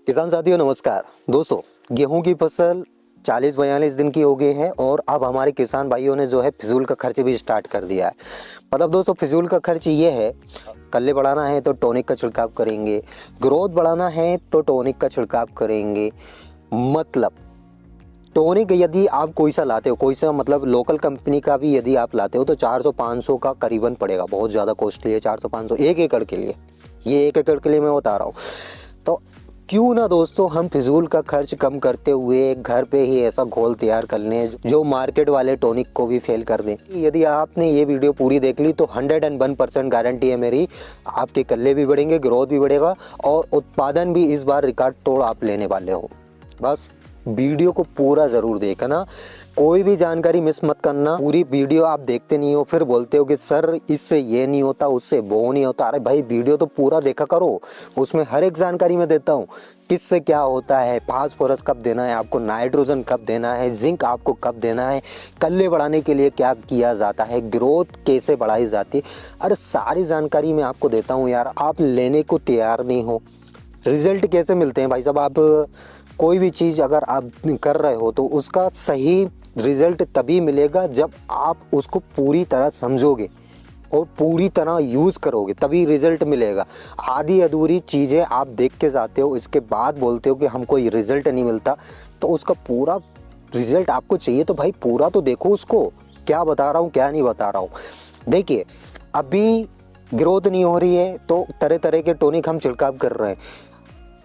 किसान साथियों नमस्कार। दोस्तों, गेहूं की फसल 40-42 दिन की हो गई है और अब हमारे किसान भाइयों ने जो है फिजूल का खर्च भी स्टार्ट कर दिया है। मतलब दोस्तों, फिजूल का खर्च ये है, कल्ले बढ़ाना है तो टॉनिक का छिड़काव करेंगे, ग्रोथ बढ़ाना है तो टॉनिक का छिड़काव करेंगे। मतलब टॉनिक यदि आप कोई सा लाते हो, कोई सा मतलब लोकल कंपनी का भी यदि आप लाते हो तो 400-500 का करीबन पड़ेगा। बहुत ज़्यादा कॉस्टली है 400-500 एक एकड़ के लिए। ये एक एकड़ के लिए मैं बता रहा हूँ। तो क्यों ना दोस्तों हम फिजूल का खर्च कम करते हुए घर पे ही ऐसा घोल तैयार कर लें जो मार्केट वाले टॉनिक को भी फेल कर दें। यदि आपने ये वीडियो पूरी देख ली तो 101% गारंटी है मेरी, आपके कल्ले भी बढ़ेंगे, ग्रोथ भी बढ़ेगा और उत्पादन भी इस बार रिकॉर्ड तोड़ आप लेने वाले हो। बस वीडियो को पूरा ज़रूर देखना, कोई भी जानकारी मिस मत करना। पूरी वीडियो आप देखते नहीं हो, फिर बोलते हो कि सर इससे ये नहीं होता, उससे वो नहीं होता। अरे भाई, वीडियो तो पूरा देखा करो, उसमें हर एक जानकारी मैं देता हूँ। किससे क्या होता है, फास्फोरस कब देना है आपको, नाइट्रोजन कब देना है, जिंक आपको कब देना है, कल्ले बढ़ाने के लिए क्या किया जाता है, ग्रोथ कैसे बढ़ाई जाती है। अरे सारी जानकारी मैं आपको देता हूँ यार, आप लेने को तैयार नहीं हो। रिजल्ट कैसे मिलते हैं भाई साहब, आप कोई भी चीज़ अगर आप कर रहे हो तो उसका सही रिजल्ट तभी मिलेगा जब आप उसको पूरी तरह समझोगे और पूरी तरह यूज़ करोगे, तभी रिजल्ट मिलेगा। आधी अधूरी चीज़ें आप देख के जाते हो, इसके बाद बोलते हो कि हमको ये रिजल्ट नहीं मिलता, तो उसका पूरा रिजल्ट आपको चाहिए तो भाई पूरा तो देखो उसको, क्या बता रहा हूँ क्या नहीं बता रहा हूँ। देखिए, अभी ग्रोथ नहीं हो रही है तो तरह तरह के टॉनिक हम छिड़काव कर रहे हैं।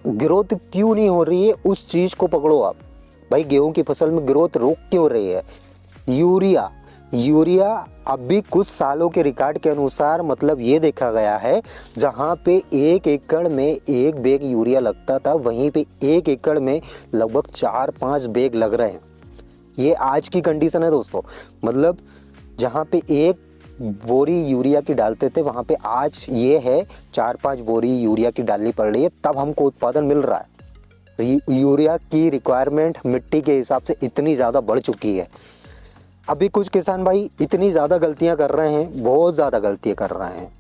ग्रोथ क्यों नहीं हो रही है उस चीज़ को पकड़ो आप। भाई, गेहूं की फसल में ग्रोथ रुक क्यों रही है? यूरिया अभी कुछ सालों के रिकॉर्ड के अनुसार मतलब ये देखा गया है, जहां पे 1 एकड़ में 1 बैग यूरिया लगता था वहीं पे 1 एकड़ में लगभग 4-5 बैग लग रहे हैं। ये आज की कंडीशन है दोस्तों। मतलब जहाँ पे 1 बोरी यूरिया की डालते थे वहाँ पे आज ये है 4-5 बोरी यूरिया की डालनी पड़ रही है, तब हमको उत्पादन मिल रहा है। यूरिया की रिक्वायरमेंट मिट्टी के हिसाब से इतनी ज़्यादा बढ़ चुकी है। अभी कुछ किसान भाई इतनी ज़्यादा गलतियाँ कर रहे हैं, बहुत ज़्यादा गलतियाँ कर रहे हैं।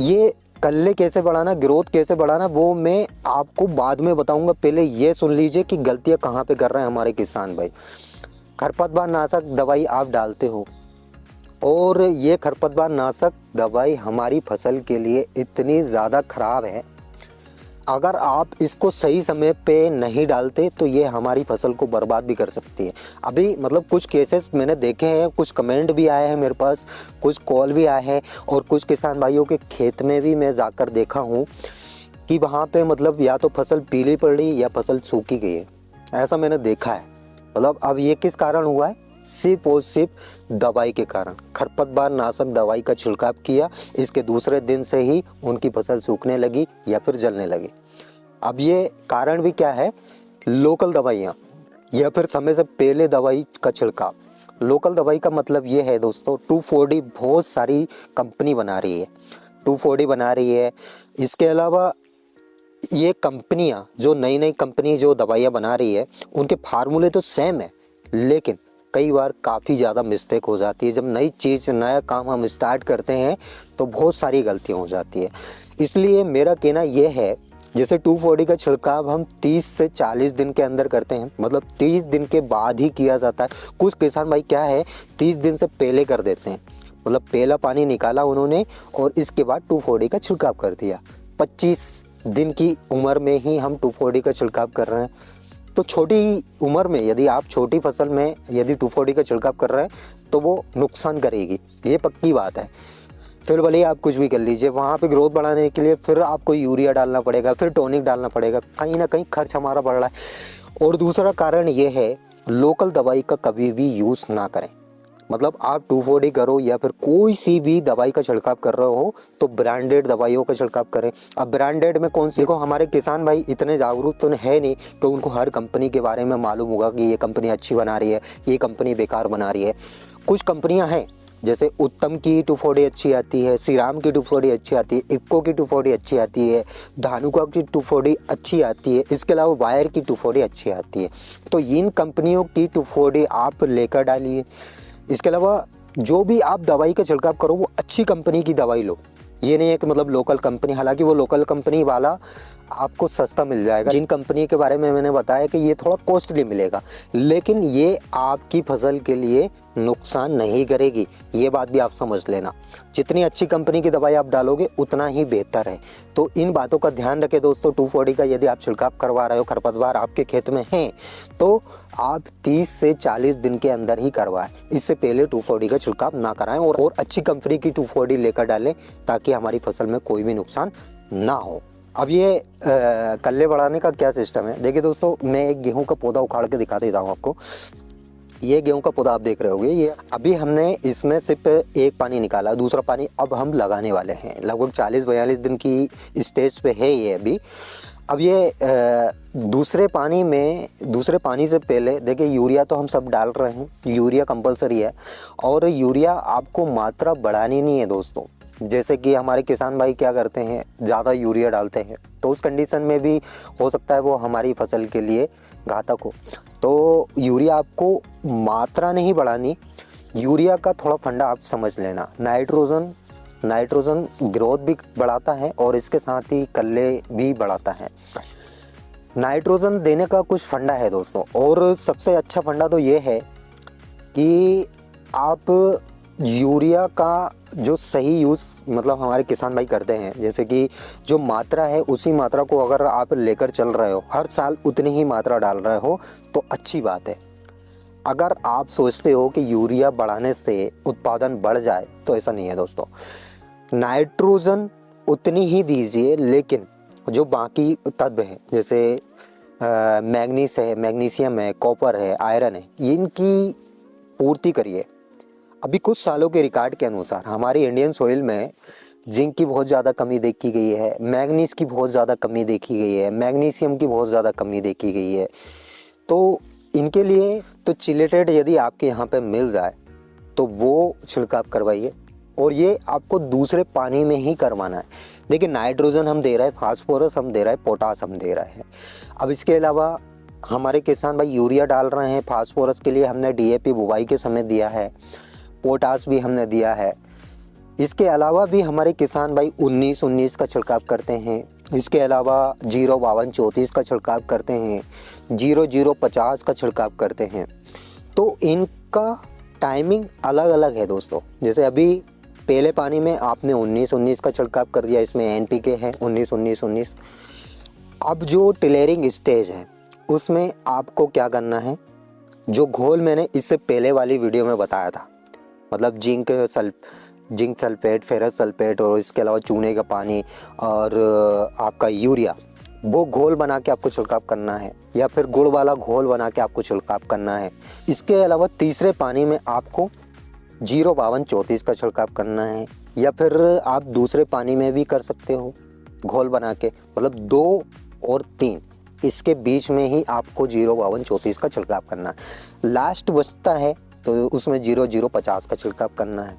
ये कल्ले कैसे बढ़ाना, ग्रोथ कैसे बढ़ाना, वो मैं आपको बाद में बताऊंगा। पहले ये सुन लीजिए कि गलतियाँ कहाँ पे कर रहे हैं हमारे किसान भाई। खरपतवार नाशक दवाई आप डालते हो और ये खरपतवार नाशक दवाई हमारी फसल के लिए इतनी ज़्यादा ख़राब है, अगर आप इसको सही समय पे नहीं डालते तो ये हमारी फसल को बर्बाद भी कर सकती है। अभी मतलब कुछ केसेस मैंने देखे हैं, कुछ कमेंट भी आए हैं मेरे पास, कुछ कॉल भी आए हैं और कुछ किसान भाइयों के खेत में भी मैं जाकर देखा हूँ कि वहाँ पे मतलब या तो फसल पीली पड़ रही या फसल सूखी गई है। ऐसा मैंने देखा है। मतलब अब ये किस कारण हुआ है? सिर्फ और सिर्फ दवाई के कारण। खरपतवार नाशक दवाई का छिड़काव किया, इसके दूसरे दिन से ही उनकी फसल सूखने लगी या फिर जलने लगी। अब ये कारण भी क्या है? लोकल दवाइयाँ या फिर समय से पहले दवाई का छिड़काव। लोकल दवाई का मतलब ये है दोस्तों, 2,4-D बहुत सारी कंपनी बना रही है, 2,4-D बना रही है। इसके अलावा ये कंपनियां जो नई नई कंपनी जो दवाइयाँ बना रही है उनके फार्मूले तो सेम है, लेकिन कई बार काफ़ी ज़्यादा मिस्टेक हो जाती है। जब नई चीज़ नया काम हम स्टार्ट करते हैं तो बहुत सारी गलतियाँ हो जाती है। इसलिए मेरा कहना यह है, जैसे 2,4-D का छिड़काव हम 30 से 40 दिन के अंदर करते हैं, मतलब 30 दिन के बाद ही किया जाता है। कुछ किसान भाई क्या है 30 दिन से पहले कर देते हैं, मतलब पहला पानी निकाला उन्होंने और इसके बाद 2,4-D का छिड़काव कर दिया। 25 दिन की उम्र में ही हम 2,4-D का छिड़काव कर रहे हैं। तो छोटी उम्र में यदि आप छोटी फसल में यदि 2,4-D का छिड़काव कर रहे हैं तो वो नुकसान करेगी, ये पक्की बात है। फिर भले आप कुछ भी कर लीजिए, वहाँ पे ग्रोथ बढ़ाने के लिए फिर आपको यूरिया डालना पड़ेगा, फिर टॉनिक डालना पड़ेगा, कहीं ना कहीं खर्च हमारा बढ़ रहा है। और दूसरा कारण ये है, लोकल दवाई का कभी भी यूज़ ना करें। मतलब आप 2,4-D करो या फिर कोई सी भी दवाई का छिड़काव कर रहे हो तो ब्रांडेड दवाइयों का छिड़काव करें। अब ब्रांडेड में कौन सी, देखो हमारे किसान भाई इतने जागरूक तो है नहीं कि उनको हर कंपनी के बारे में मालूम होगा कि ये कंपनी अच्छी बना रही है, ये कंपनी बेकार बना रही है। कुछ कंपनियां हैं जैसे उत्तम की 2,4-D अच्छी आती है, श्रीराम की 2,4-D अच्छी आती है, इफ्को की 2,4-D अच्छी आती है, धानुका की 2,4-D अच्छी आती है, इसके अलावा वायर की 2,4-D अच्छी आती है। तो इन कंपनियों की 2,4-D आप लेकर डालिए। इसके अलावा जो भी आप दवाई का छिड़काव करो वो अच्छी कंपनी की दवाई लो। ये नहीं है कि मतलब लोकल कंपनी, हालांकि वो लोकल कंपनी वाला आपको सस्ता मिल जाएगा। जिन कंपनी के बारे में मैंने बताया कि ये थोड़ा कॉस्टली मिलेगा, लेकिन ये आपकी फसल के लिए नुकसान नहीं करेगी, ये बात भी आप समझ लेना। जितनी अच्छी कंपनी की दवाई आप डालोगे उतना ही बेहतर है। तो इन बातों का ध्यान रखें दोस्तों। 2,4-D का यदि आप छिड़काव करवा रहे हो, खरपतवार आपके खेत में हैं, तो आप 30 से 40 दिन के अंदर ही करवाएं। इससे पहले 2,4-D का छिड़काव ना कराएं और अच्छी कंपनी की 2,4-D लेकर डालें, ताकि हमारी फसल में कोई भी नुकसान ना हो। अब ये कल्ले बढ़ाने का क्या सिस्टम है, देखिए दोस्तों, मैं एक गेहूं का पौधा उखाड़ के दिखा देता हूँ आपको। ये गेहूं का पौधा आप देख रहे होंगे, ये अभी हमने इसमें सिर्फ एक पानी निकाला, दूसरा पानी अब हम लगाने वाले हैं। लगभग 40-42 दिन की स्टेज पे है ये अभी। अब ये दूसरे पानी से पहले देखिए, यूरिया तो हम सब डाल रहे हैं, यूरिया कंपलसरी है। और यूरिया आपको मात्रा बढ़ानी नहीं है दोस्तों। जैसे कि हमारे किसान भाई क्या करते हैं, ज़्यादा यूरिया डालते हैं, तो उस कंडीशन में भी हो सकता है वो हमारी फसल के लिए घातक हो। तो यूरिया आपको मात्रा नहीं बढ़ानी, यूरिया का थोड़ा फंडा आप समझ लेना। नाइट्रोजन ग्रोथ भी बढ़ाता है और इसके साथ ही कल्ले भी बढ़ाता है। नाइट्रोजन देने का कुछ फंडा है दोस्तों, और सबसे अच्छा फंडा तो ये है कि आप यूरिया का जो सही यूज़ मतलब हमारे किसान भाई करते हैं, जैसे कि जो मात्रा है उसी मात्रा को अगर आप लेकर चल रहे हो, हर साल उतनी ही मात्रा डाल रहे हो, तो अच्छी बात है। अगर आप सोचते हो कि यूरिया बढ़ाने से उत्पादन बढ़ जाए, तो ऐसा नहीं है दोस्तों। नाइट्रोजन उतनी ही दीजिए, लेकिन जो बाकी तत्व हैं, जैसे मैग्नीशियम है, कॉपर है, आयरन है, इनकी पूर्ति करिए। अभी कुछ सालों के रिकॉर्ड के अनुसार हमारी इंडियन सॉइल में जिंक की बहुत ज़्यादा कमी देखी गई है, मैग्नीज की बहुत ज़्यादा कमी देखी गई है, मैग्नीशियम की बहुत ज़्यादा कमी देखी गई है। तो इनके लिए तो चिलेटेड यदि आपके यहाँ पे मिल जाए तो वो छिड़काव करवाइए, और ये आपको दूसरे पानी में ही करवाना है। देखिए, नाइट्रोजन हम दे रहे हैं, फास्फोरस हम दे रहे हैं, पोटास हम दे रहे हैं। अब इसके अलावा हमारे किसान भाई यूरिया डाल रहे हैं। फास्फोरस के लिए हमने DAP बुवाई के समय दिया है, पोटास भी हमने दिया है। इसके अलावा भी हमारे किसान भाई 19-19 का छिड़काव करते हैं। इसके अलावा 0-52-34 का छिड़काव करते हैं, 0-0-50 का छिड़काव करते हैं। तो इनका टाइमिंग अलग अलग है दोस्तों। जैसे अभी पहले पानी में आपने 19-19 का छिड़काव कर दिया, इसमें NPK है 19-19-19। अब जो टिलेरिंग स्टेज है उसमें आपको क्या करना है, जो घोल मैंने इससे पहले वाली वीडियो में बताया था, मतलब जिंक सल्फेट, फेरस सल्फेट और इसके अलावा चूने का पानी और आपका यूरिया, वो घोल बना के आपको छिड़काव करना है, या फिर गुड़ वाला घोल बना के आपको छिड़काव करना है। इसके अलावा तीसरे पानी में आपको 0-52-34 का छिड़काव करना है, या फिर आप दूसरे पानी में भी कर सकते हो घोल बना के, मतलब 2 और 3 इसके बीच में ही आपको 0-52-34 का छिड़काव करना है। लास्ट बचता है तो उसमें 0-0-50 का छिड़काव करना है।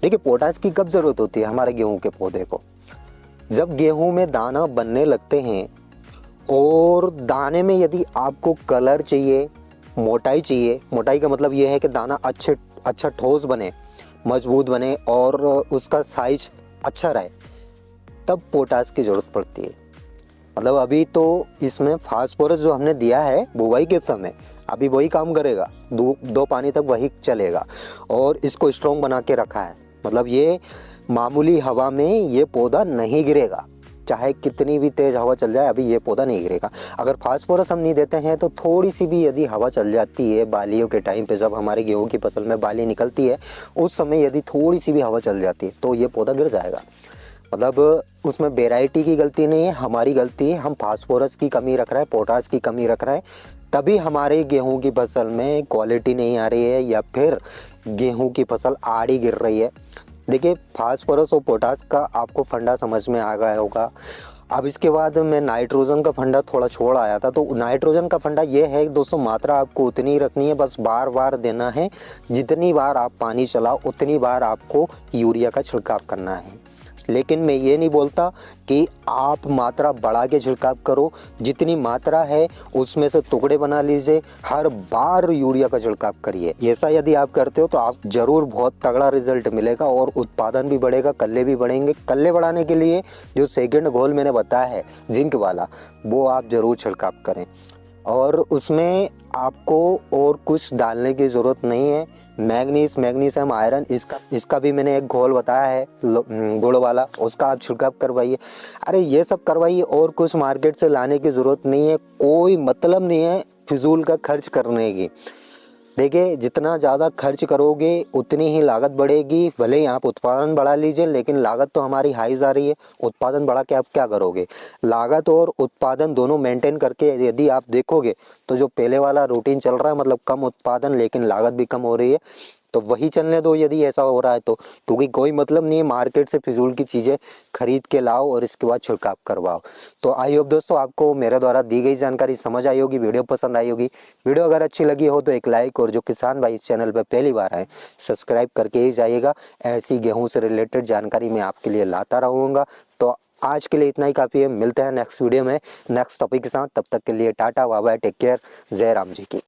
देखिए, पोटास की कब ज़रूरत होती है हमारे गेहूं के पौधे को, जब गेहूं में दाना बनने लगते हैं, और दाने में यदि आपको कलर चाहिए, मोटाई चाहिए, मोटाई का मतलब ये है कि दाना अच्छा ठोस बने, मजबूत बने और उसका साइज अच्छा रहे, तब पोटास की ज़रूरत पड़ती है। मतलब अभी तो इसमें फास्फोरस जो हमने दिया है बुवाई के समय, अभी वही काम करेगा, 2 पानी तक वही चलेगा, और इसको स्ट्रॉन्ग बना के रखा है। मतलब ये मामूली हवा में ये पौधा नहीं गिरेगा, चाहे कितनी भी तेज़ हवा चल जाए, अभी ये पौधा नहीं गिरेगा। अगर फास्फोरस हम नहीं देते हैं तो थोड़ी सी भी यदि हवा चल जाती है, बालियों के टाइम पे जब हमारे गेहूं की फसल में बाली निकलती है, उस समय यदि थोड़ी सी भी हवा चल जाती है तो ये पौधा गिर जाएगा। मतलब उसमें वेराइटी की गलती नहीं है, हमारी गलती है। हम फास्फोरस की कमी रख रहे हैं, पोटास की कमी रख रहे हैं, तभी हमारे गेहूं की फसल में क्वालिटी नहीं आ रही है, या फिर गेहूं की फसल आड़ी गिर रही है। देखिए, फास्फोरस और पोटास का आपको फंडा समझ में आ गया होगा। अब इसके बाद मैं नाइट्रोजन का फंडा थोड़ा छोड़ आया था। तो नाइट्रोजन का फंडा ये है दोस्तों, मात्रा आपको उतनी रखनी है, बस बार बार देना है। जितनी बार आप पानी चलाओ उतनी बार आपको यूरिया का छिड़काव करना है। लेकिन मैं ये नहीं बोलता कि आप मात्रा बढ़ा के छिड़काव करो। जितनी मात्रा है उसमें से टुकड़े बना लीजिए, हर बार यूरिया का छिड़काव करिए। ऐसा यदि आप करते हो तो आप जरूर बहुत तगड़ा रिजल्ट मिलेगा और उत्पादन भी बढ़ेगा, कल्ले भी बढ़ेंगे। कल्ले बढ़ाने के लिए जो सेकंड घोल मैंने बताया है जिंक वाला, वो आप जरूर छिड़काव करें। और उसमें आपको और कुछ डालने की ज़रूरत नहीं है। मैग्नीशियम आयरन इसका भी मैंने एक घोल बताया है गुड़ वाला, उसका आप छिड़काव करवाइए। अरे ये सब करवाइए, और कुछ मार्केट से लाने की ज़रूरत नहीं है। कोई मतलब नहीं है फिजूल का खर्च करने की। देखिए, जितना ज़्यादा खर्च करोगे उतनी ही लागत बढ़ेगी। भले ही आप उत्पादन बढ़ा लीजिए, लेकिन लागत तो हमारी हाई जा रही है। उत्पादन बढ़ा के आप क्या करोगे? लागत और उत्पादन दोनों मेंटेन करके यदि आप देखोगे तो जो पहले वाला रूटीन चल रहा है, मतलब कम उत्पादन लेकिन लागत भी कम हो रही है, तो वही चलने दो यदि ऐसा हो रहा है तो। क्योंकि कोई मतलब नहीं है मार्केट से फिजूल की चीज़ें खरीद के लाओ और इसके बाद छिड़काव करवाओ। तो आई होप दोस्तों आपको मेरे द्वारा दी गई जानकारी समझ आई होगी, वीडियो पसंद आई होगी। वीडियो अगर अच्छी लगी हो तो एक लाइक, और जो किसान भाई इस चैनल पर पहली बार आए सब्सक्राइब करके ही जाइएगा। ऐसी गेहूँ से रिलेटेड जानकारी मैं आपके लिए लाता रहूँगा। तो आज के लिए इतना ही काफ़ी है। मिलते हैं नेक्स्ट वीडियो में नेक्स्ट टॉपिक के साथ। तब तक के लिए tata, bye bye, take care, जय राम जी की।